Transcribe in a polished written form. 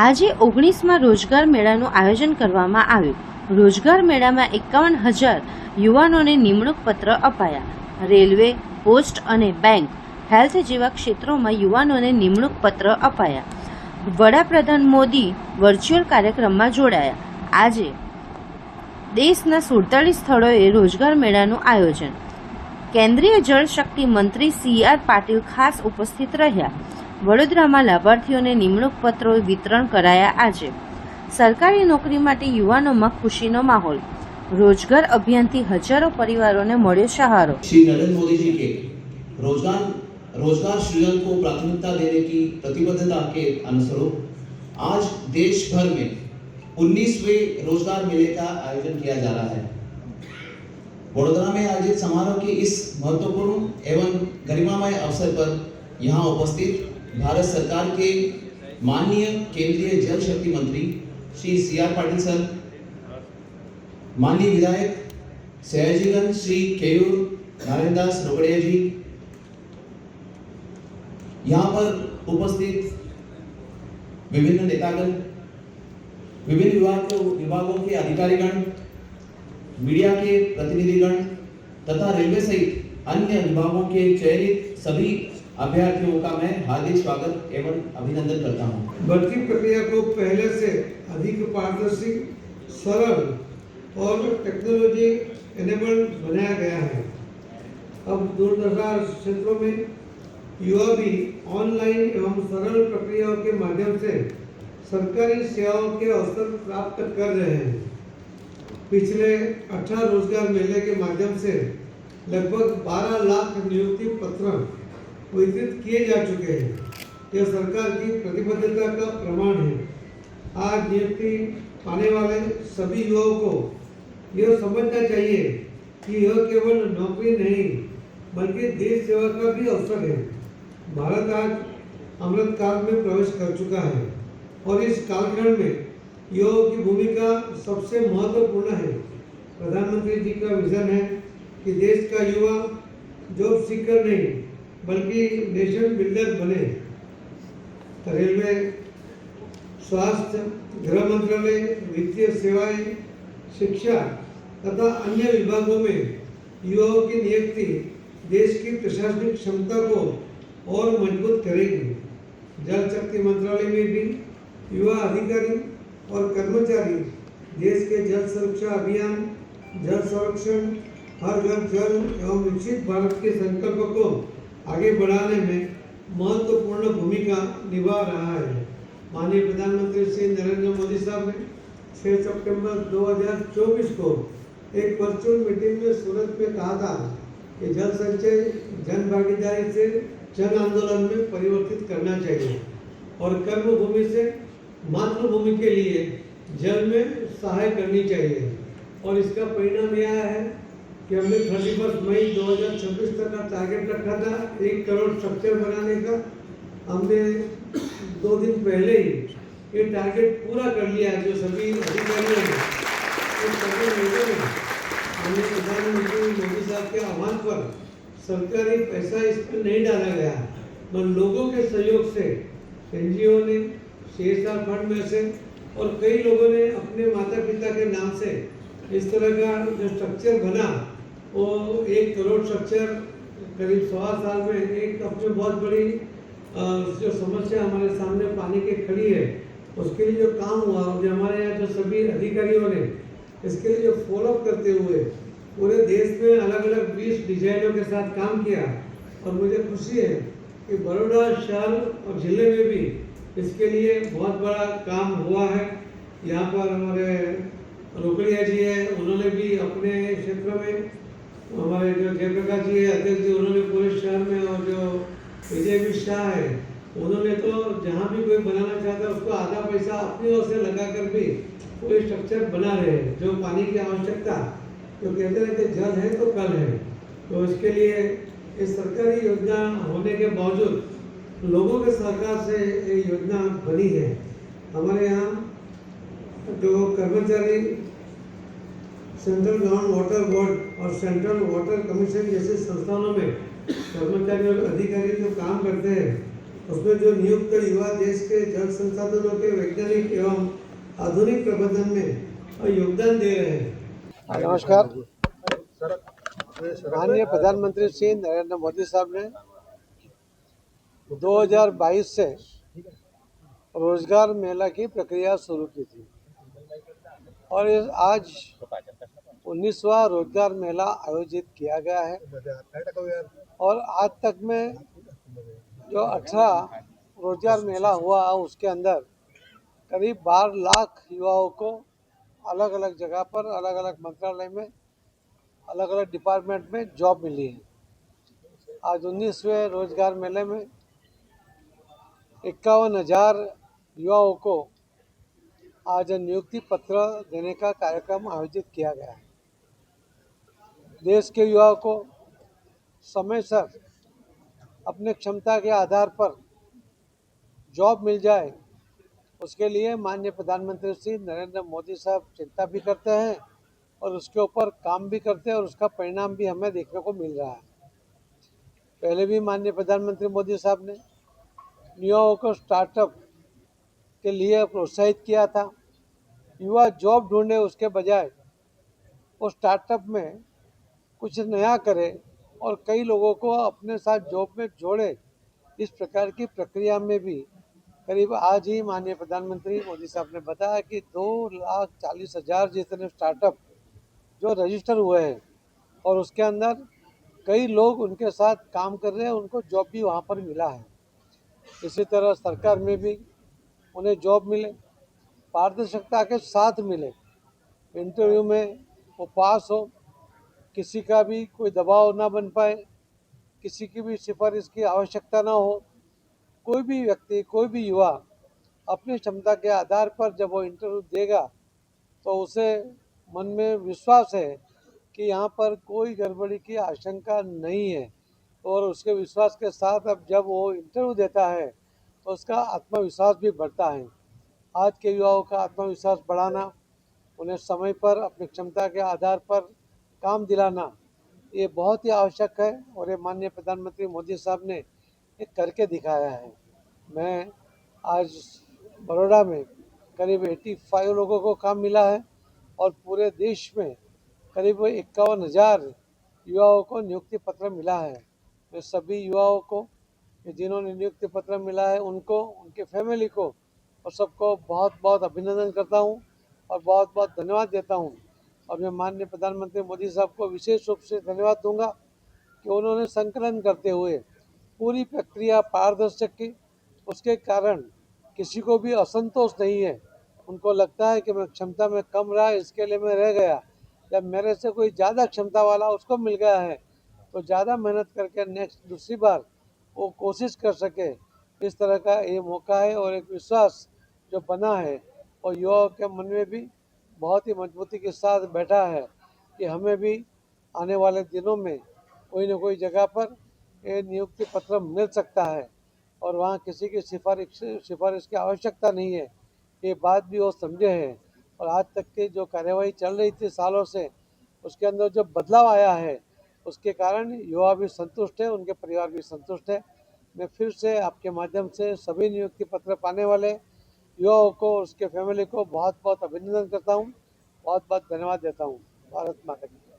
આજે 19મા રોજગાર મેળાનું આયોજન કરવામાં આવ્યું। રોજગાર મેળામાં 51,000 યુવાનોને નિમણૂક પત્ર અપાયા। રેલવે, પોસ્ટ અને બેંક, હેલ્થ જેવા ક્ષેત્રોમાં યુવાનોને નિમણૂક પત્ર અપાયા। વડાપ્રધાન મોદી વર્ચ્યુઅલ કાર્યક્રમમાં જોડાયા। આજે દેશના 47 સ્થળોએ રોજગાર મેળાનું આયોજન। કેન્દ્રીય જળશક્તિ મંત્રી CR પાટીલ ખાસ ઉપસ્થિત રહ્યા। વડોદરામાં લાભાર્થીઓને નિમણૂક પત્રો વિતરણ કરાયા। આજે સરકારી નોકરી માટે યુવાનોમાં ખુશીનો માહોલ। રોજગાર અભિયાનથી હજારો પરિવારોને મળ્યો સહારો। श्री नरेंद्र मोदी जी के रोजगार सृजन को प्राथमिकता देने की प्रतिबद्धता के अनुसार आज देश भर में 19वें रोजगार मेले का आयोजन किया जा रहा है। वडोदरा में आयोजित समारोह के इस महत्वपूर्ण एवं गरिमामय अवसर पर यहाँ उपस्थित भारत सरकार के माननीय केंद्रीय जल शक्ति मंत्री श्री CR पाटिल सर, माननीय विधायक सयाजीगंज श्री केयूर नारायण दास रोकड़िया जी, यहाँ पर उपस्थित विभिन्न नेतागण, विभिन्न विभागों के अधिकारीगण, मीडिया के प्रतिनिधिगण तथा रेलवे सहित अन्य विभागों के चयनित सभी अभ्यर्थियों का मैं हार्दिक स्वागत एवं अभिनंदन करता हूं। भर्ती प्रक्रिया को पहले से अधिक पारदर्शी, सरल और टेक्नोलॉजी एनेबल्ड बनाया गया है। अब दूरदराज क्षेत्रों में युवा भी ऑनलाइन एवं सरल प्रक्रियाओं के माध्यम से सरकारी सेवाओं के अवसर प्राप्त कर रहे हैं। पिछले 18 रोजगार मेले के माध्यम से लगभग 12 लाख नियुक्ति पत्र वितरित किए जा चुके हैं। यह सरकार की प्रतिबद्धता का प्रमाण है। आज नियुक्ति पाने वाले सभी युवाओं को यह समझना चाहिए कि यह केवल नौकरी नहीं बल्कि देश सेवा का भी अवसर है। भारत आज अमृत काल में प्रवेश कर चुका है और इस कालखंड में युवाओं की भूमिका सबसे महत्वपूर्ण है। प्रधानमंत्री जी का विजन है कि देश का युवा जॉब सीकर नहीं बल्कि नेशन बिल्डर बने। रेलवे, स्वास्थ्य, गृह मंत्रालय, वित्तीय सेवाएं, शिक्षा तथा अन्य विभागों में युवाओं की नियुक्ति देश की प्रशासनिक क्षमता को और मजबूत करेगी। जल शक्ति मंत्रालय में भी युवा अधिकारी और कर्मचारी देश के जल सुरक्षा अभियान, जल संरक्षण, हर घर जल एवं विकसित भारत के संकल्प को आगे बढ़ाने में महत्वपूर्ण भूमिका निभा रहा है। माननीय प्रधानमंत्री श्री नरेंद्र मोदी साहब ने 6 सितंबर 2024 को एक वर्चुअल मीटिंग में सूरत में कहा था कि जल संचय जन भागीदारी से जन आंदोलन में परिवर्तित करना चाहिए और कर्मभूमि से मातृभूमि के लिए जल में सहाय करनी चाहिए। और इसका परिणाम यह है कि हमने 31 मई 2026 तक का टारगेट रखा था 1 करोड़ स्ट्रक्चर बनाने का। हमने 2 दिन पहले ही ये टारगेट पूरा कर लिया। जो सभी अधिकारियों ने हमने प्रधानमंत्री मोदी साहब के आह्वान पर सरकारी पैसा इस पर नहीं डाला गया, पर लोगों के सहयोग से NGO ने, CSR फंड में से और कई लोगों ने अपने माता पिता के नाम से इस तरह का जो स्ट्रक्चर बना वो 1 करोड़ स्ट्रक्चर करीब 1.25 साल में एक अपने बहुत बड़ी जो समस्या हमारे सामने पानी की खड़ी है उसके लिए जो काम हुआ, जो हमारे यहाँ जो सभी अधिकारियों ने इसके लिए जो फॉलोअप करते हुए पूरे देश में अलग अलग 20 डिजाइनों के साथ काम किया। और मुझे खुशी है कि बड़ौदा शहर और जिले में भी इसके लिए बहुत बड़ा काम हुआ है। यहाँ पर हमारे रोकड़िया जी है, उन्होंने भी अपने क्षेत्र में, हमारे जो जयप्रकाश जी है अध्यक्ष जी, उन्होंने पूरे शहर में, और जो विजय शाह है उन्होंने तो जहाँ भी कोई बनाना चाहता है उसको आधा पैसा अपनी ओर से लगा कर भी कोई स्ट्रक्चर बना रहे हैं। जो पानी की आवश्यकता, तो कहते हैं कि जल है तो कल है। तो इसके लिए इस सरकारी योजना होने के बावजूद लोगों के सहकार से ये योजना बनी है। हमारे यहाँ जो कर्मचारी सेंट्रल ग्राउंड वाटर बोर्ड और सेंट्रल वाटर कमीशन जैसे संस्थानों में कर्मचारी और अधिकारी जो काम करते हैं उसमें जो नियुक्त युवा देश के जल संसाधनों के वैज्ञानिक एवं आधुनिक प्रबंधन में योगदान दे रहे हैं। नमस्कार। माननीय प्रधानमंत्री श्री नरेंद्र मोदी साहब ने 2022 से रोजगार मेला की प्रक्रिया शुरू की थी और आज 19वां रोजगार मेला आयोजित किया गया है और आज तक में जो 18 रोजगार मेला हुआ उसके अंदर करीब 12 लाख युवाओं को अलग अलग जगह पर अलग अलग मंत्रालय में अलग अलग डिपार्टमेंट में जॉब मिली है। आज 19वें रोजगार मेले में 51,000 युवाओं को आज नियुक्ति पत्र देने का कार्यक्रम आयोजित किया गया है। देश के युवाओं को समय पर अपने क्षमता के आधार पर जॉब मिल जाए, उसके लिए माननीय प्रधानमंत्री श्री नरेंद्र मोदी साहब चिंता भी करते हैं और उसके ऊपर काम भी करते हैं और उसका परिणाम भी हमें देखने को मिल रहा है। पहले भी माननीय प्रधानमंत्री मोदी साहब ने युवाओं को स्टार्टअप के लिए प्रोत्साहित किया था। युवा जॉब ढूंढे उसके बजाय वो स्टार्टअप में कुछ नया करे और कई लोगों को अपने साथ जॉब में जोड़े। इस प्रकार की प्रक्रिया में भी करीब आज ही माननीय प्रधानमंत्री मोदी साहब ने बताया कि 2,40,000 जितने स्टार्टअप जो रजिस्टर हुए हैं और उसके अंदर कई लोग उनके साथ काम कर रहे हैं, उनको जॉब भी वहाँ पर मिला है। इसी तरह सरकार में भी उन्हें जॉब मिले, पारदर्शिता के साथ मिले, इंटरव्यू में वो पास हो, किसी का भी कोई दबाव ना बन पाए, किसी की भी सिफारिश की आवश्यकता ना हो। कोई भी व्यक्ति, कोई भी युवा अपनी क्षमता के आधार पर जब वो इंटरव्यू देगा तो उसे मन में विश्वास है कि यहाँ पर कोई गड़बड़ी की आशंका नहीं है और उसके विश्वास के साथ अब जब वो इंटरव्यू देता है तो उसका आत्मविश्वास भी बढ़ता है। आज के युवाओं का आत्मविश्वास बढ़ाना, उन्हें समय पर अपनी क्षमता के आधार पर काम दिलाना, ये बहुत ही आवश्यक है और ये माननीय प्रधानमंत्री मोदी साहब ने ये करके दिखाया है। मैं आज बड़ौदा में करीब 85 लोगों को काम मिला है और पूरे देश में करीब 51,000 युवाओं को नियुक्ति पत्र मिला है। मैं सभी युवाओं को जिन्होंने नियुक्ति पत्र मिला है उनको, उनके फैमिली को और सबको बहुत बहुत अभिनंदन करता हूं और बहुत बहुत धन्यवाद देता हूं। और मैं माननीय प्रधानमंत्री मोदी साहब को विशेष रूप से धन्यवाद दूंगा कि उन्होंने संकलन करते हुए पूरी प्रक्रिया पारदर्शक की। उसके कारण किसी को भी असंतोष नहीं है। उनको लगता है कि मैं क्षमता में कम रहा, इसके लिए मैं रह गया, जब मेरे से कोई ज़्यादा क्षमता वाला उसको मिल गया है तो ज़्यादा मेहनत करके नेक्स्ट दूसरी बार वो कोशिश कर सके। इस तरह का ये मौका है और एक विश्वास जो बना है और युवाओं के मन में भी बहुत ही मजबूती के साथ बैठा है कि हमें भी आने वाले दिनों में कोई न कोई जगह पर ये नियुक्ति पत्र मिल सकता है और वहाँ किसी की सिफारिश की आवश्यकता नहीं है। ये बात भी वो समझे हैं और आज तक की जो कार्यवाही चल रही थी सालों से, उसके अंदर जो बदलाव आया है उसके कारण युवा भी संतुष्ट है, उनके परिवार भी संतुष्ट है। मैं फिर से आपके माध्यम से सभी नियुक्ति पत्र पाने वाले युवाओं को, उसके फैमिली को बहुत बहुत अभिनंदन करता हूँ, बहुत बहुत धन्यवाद देता हूँ। भारत माता की।